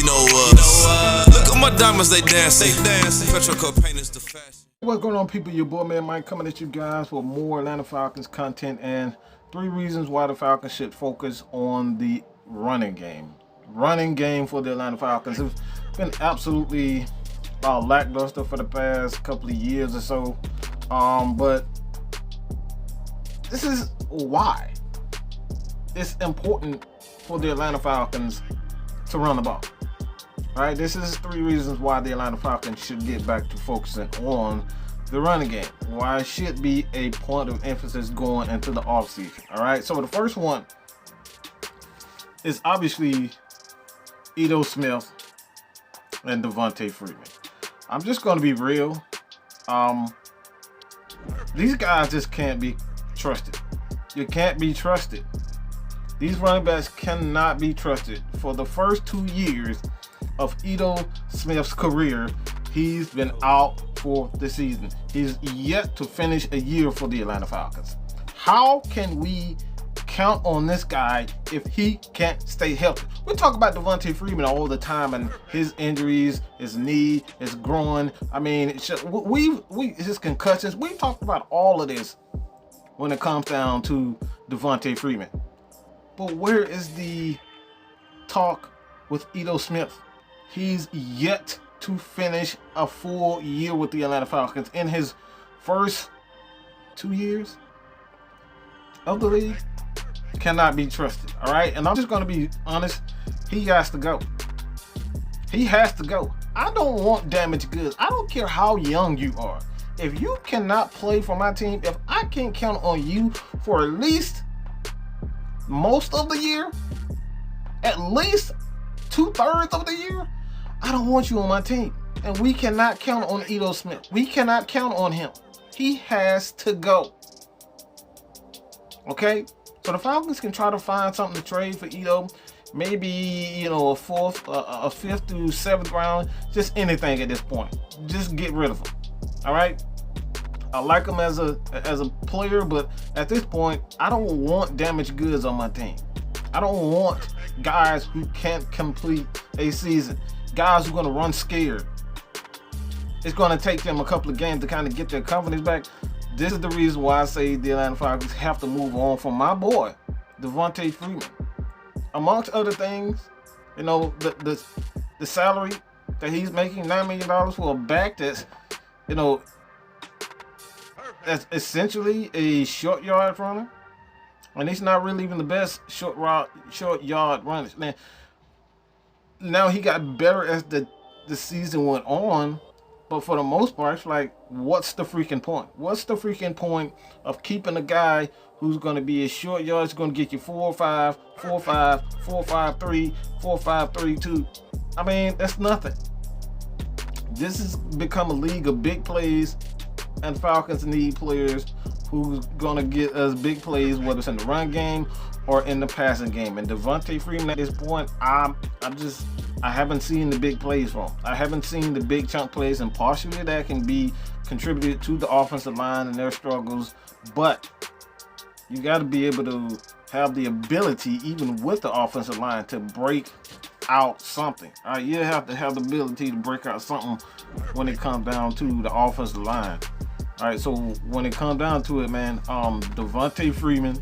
You know what? Look at my diamonds, they dancing. Petro cocaine is the fashion. What's going on, people? Your boy Man Mike coming at you guys for more Atlanta Falcons content and 3 reasons why the Falcons should focus on the running game. Running game for the Atlanta Falcons has been absolutely lackluster for the past couple of years or so. But this is why it's important for the Atlanta Falcons to run the ball. Right? This is 3 reasons why the Atlanta Falcons should get back to focusing on the running game. Why it should be a point of emphasis going into the offseason. All right. So the first one is obviously Ito Smith and Devonta Freeman. I'm just going to be real. These guys just can't be trusted. You can't be trusted. These running backs cannot be trusted. For the first 2 years of Ito Smith's career, he's been out for the season. He's yet to finish a year for the Atlanta Falcons. How can we count on this guy if he can't stay healthy? We talk about Devonta Freeman all the time and his injuries, his knee, his groin. I mean, his concussions. We've talked about all of this when it comes down to Devonta Freeman. But where is the talk with Ito Smith? He's yet to finish a full year with the Atlanta Falcons in his first 2 years of the league. Cannot be trusted. All right. And I'm just going to be honest. He has to go. He has to go. I don't want damaged goods. I don't care how young you are. If you cannot play for my team, if I can't count on you for at least most of the year, at least 2/3 of the year, I don't want you on my team. And we cannot count on Ito Smith. We cannot count on him. He has to go. Okay? So the Falcons can try to find something to trade for Ito. Maybe, a 5th through 7th round. Just anything at this point. Just get rid of him. All right? I like him as a player, but at this point, I don't want damaged goods on my team. I don't want guys who can't complete a season. Guys who are going to run scared. It's going to take them a couple of games to kind of get their confidence back. This is the reason why I say the Atlanta Falcons have to move on from my boy, Devonta Freeman. Amongst other things, the salary that he's making, $9 million for a back that's essentially a short yard runner. And he's not really even the best short yard runner. Now he got better as the season went on, but for the most part, it's like, what's the freaking point? What's the freaking point of keeping a guy who's going to be a short yard, is going to get you 4.5, 4.5, 4.53, 4.532? I mean, that's nothing. This has become a league of big plays, and Falcons need players who's going to get us big plays, whether it's in the run game or in the passing game. And Devonta Freeman at this point, I haven't seen the big plays from him. I haven't seen the big chunk plays, and partially that can be contributed to the offensive line and their struggles. But you got to be able to have the ability, even with the offensive line, to break out something. All right, you have to have the ability to break out something when it comes down to the offensive line. All right, so when it comes down to it, man, Devonta Freeman,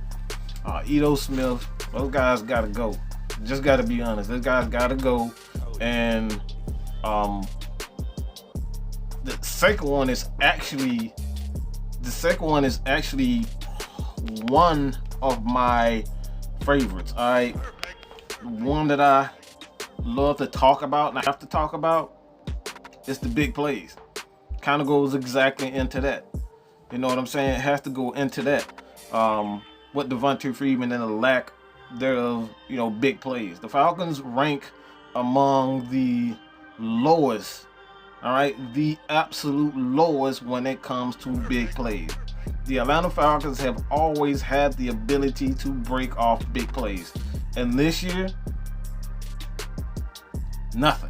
Ito Smith, those guys got to go. Just got to be honest. Those guys got to go. And the second one is actually one of my favorites. All right, one that I love to talk about and I have to talk about is the big plays. Kind of goes exactly into that. You know what I'm saying? It has to go into that. With Devonta Freeman and the lack thereof, big plays. The Falcons rank among the lowest, all right, the absolute lowest when it comes to big plays. The Atlanta Falcons have always had the ability to break off big plays. And this year, nothing.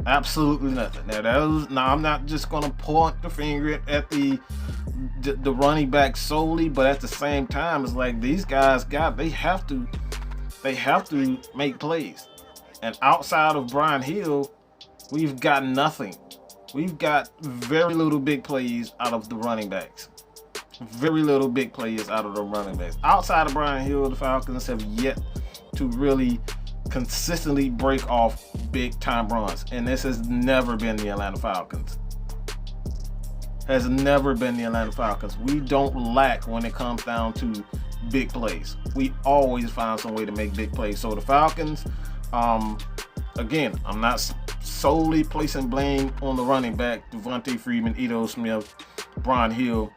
Absolutely nothing. Now I'm not just gonna point the finger at the running back solely, but at the same time, it's like these guys they have to They have to make plays. And outside of Brian Hill, we've got nothing. We've got very little big plays out of the running backs. Very little big plays out of the running backs. Outside of Brian Hill, the Falcons have yet to really consistently break off big time runs. And this has never been the Atlanta Falcons. Has never been the Atlanta Falcons. We don't lack when it comes down to big plays. We always find some way to make big plays. So the Falcons, again, I'm not solely placing blame on the running back, Devonta, Freeman, Ito Smith, Brian Hill.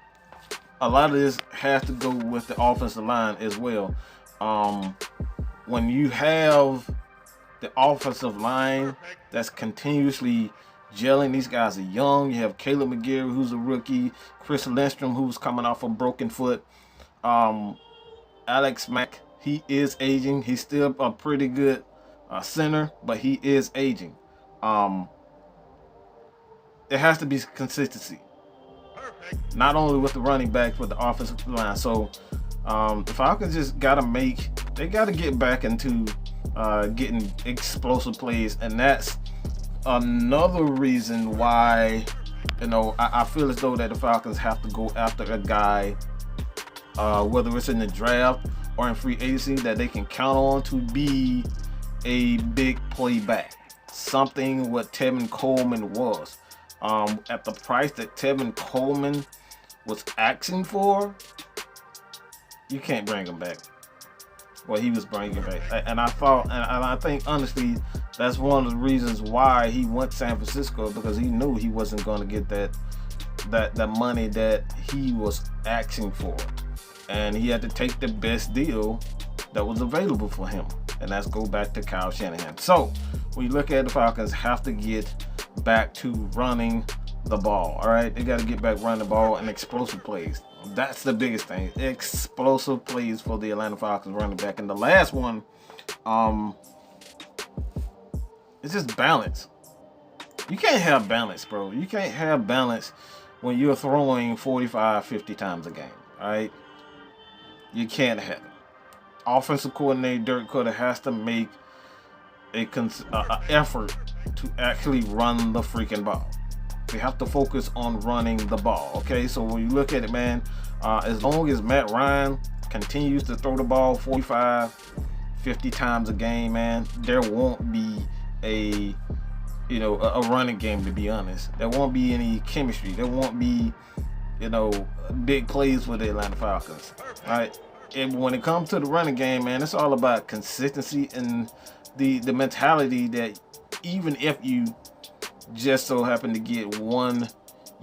A lot of this has to go with the offensive line as well. When you have the offensive line that's continuously gelling, these guys are young. You have Caleb McGarry, who's a rookie, Chris Lindstrom, who's coming off a broken foot, Alex Mack, he is aging. He's still a pretty good center, but he is aging. There has to be consistency, not only with the running backs, but the offensive line. So the Falcons just got to get back into getting explosive plays, and that's another reason why, I feel as though that the Falcons have to go after a guy, whether it's in the draft or in free agency, that they can count on to be a big play back. Something what Tevin Coleman was. At the price that Tevin Coleman was asking for, you can't bring him back. Well, he was bringing back, and I think honestly, that's one of the reasons why he went to San Francisco, because he knew he wasn't going to get that money that he was asking for, and he had to take the best deal that was available for him, and that's go back to Kyle Shanahan. So when you look at the Falcons, have to get back to running the ball. All right, they got to get back running the ball and explosive plays. That's the biggest thing. Explosive plays for the Atlanta Falcons running back. And the last one, it's just balance. You can't have balance, bro. You can't have balance when you're throwing 45, 50 times a game. All right, you can't have it. Offensive coordinator Dirk Cutter has to make an effort to actually run the freaking ball. They have to focus on running the ball. Okay, so when you look at it, man, as long as Matt Ryan continues to throw the ball 45, 50 times a game, man, there won't be a running game, to be honest. There won't be any chemistry. There won't be, big plays for the Atlanta Falcons. All right. And when it comes to the running game, man, it's all about consistency and the mentality that even if you just so happen to get 1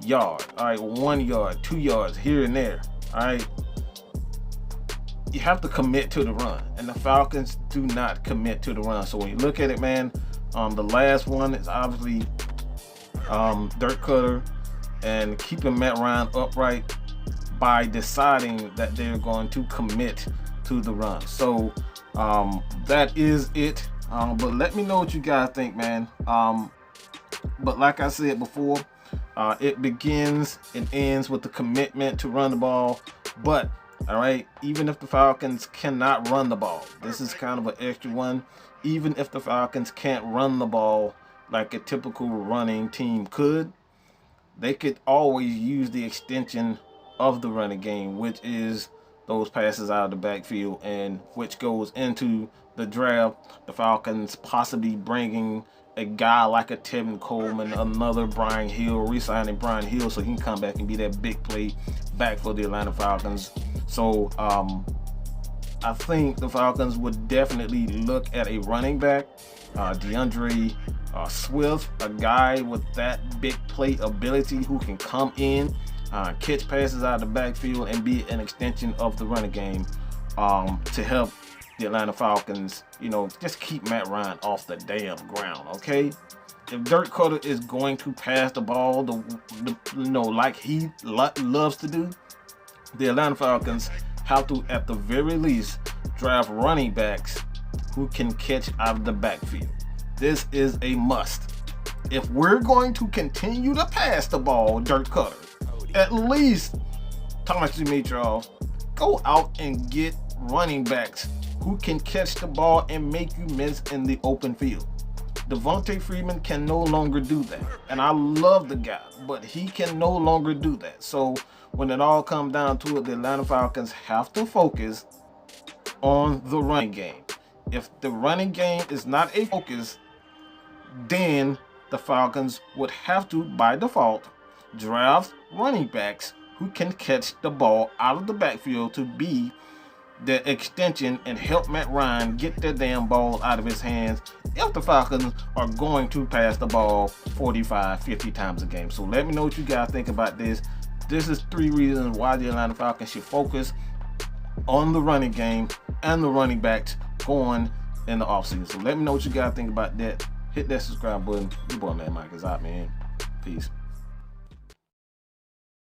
yard, all right, 1 yard, 2 yards here and there, all right, you have to commit to the run, and the Falcons do not commit to the run. So when you look at it, man, the last one is obviously Dirk Cutter and keeping Matt Ryan upright by deciding that they're going to commit to the run. So that is it. But let me know what you guys think, man. But like I said before, it begins and ends with the commitment to run the ball. But all right, even if the Falcons cannot run the ball, this is kind of an extra one. Even if the Falcons can't run the ball like a typical running team could, they could always use the extension of the running game, which is those passes out of the backfield, and which goes into the draft. The Falcons possibly bringing a guy like a Tevin Coleman, another Brian Hill, re-signing Brian Hill so he can come back and be that big play back for the Atlanta Falcons. So I think the Falcons would definitely look at a running back, DeAndre Swift, a guy with that big play ability who can come in, catch passes out of the backfield and be an extension of the running game to help the Atlanta Falcons, just keep Matt Ryan off the damn ground, okay? If Dirk Cutter is going to pass the ball, like he loves to do, the Atlanta Falcons have to, at the very least, draft running backs who can catch out of the backfield. This is a must. If we're going to continue to pass the ball, Dirk Cutter, at least Thomas Dimitrov, go out and get running backs who can catch the ball and make you miss in the open field. Devonta Freeman can no longer do that. And I love the guy, but he can no longer do that. So when it all comes down to it, the Atlanta Falcons have to focus on the running game. If the running game is not a focus, then the Falcons would have to, by default, draft running backs who can catch the ball out of the backfield to be the extension and help Matt Ryan get that damn ball out of his hands if the Falcons are going to pass the ball 45, 50 times a game. So let me know what you guys think about this. This is 3 reasons why the Atlanta Falcons should focus on the running game and the running backs going in the offseason. So let me know what you guys think about that. Hit that subscribe button. Your boy, man, Mike is out, man. Peace.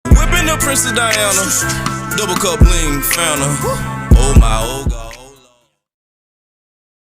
Whipping the Prince of Diana, double cup lean, found her. Oh my, oh God.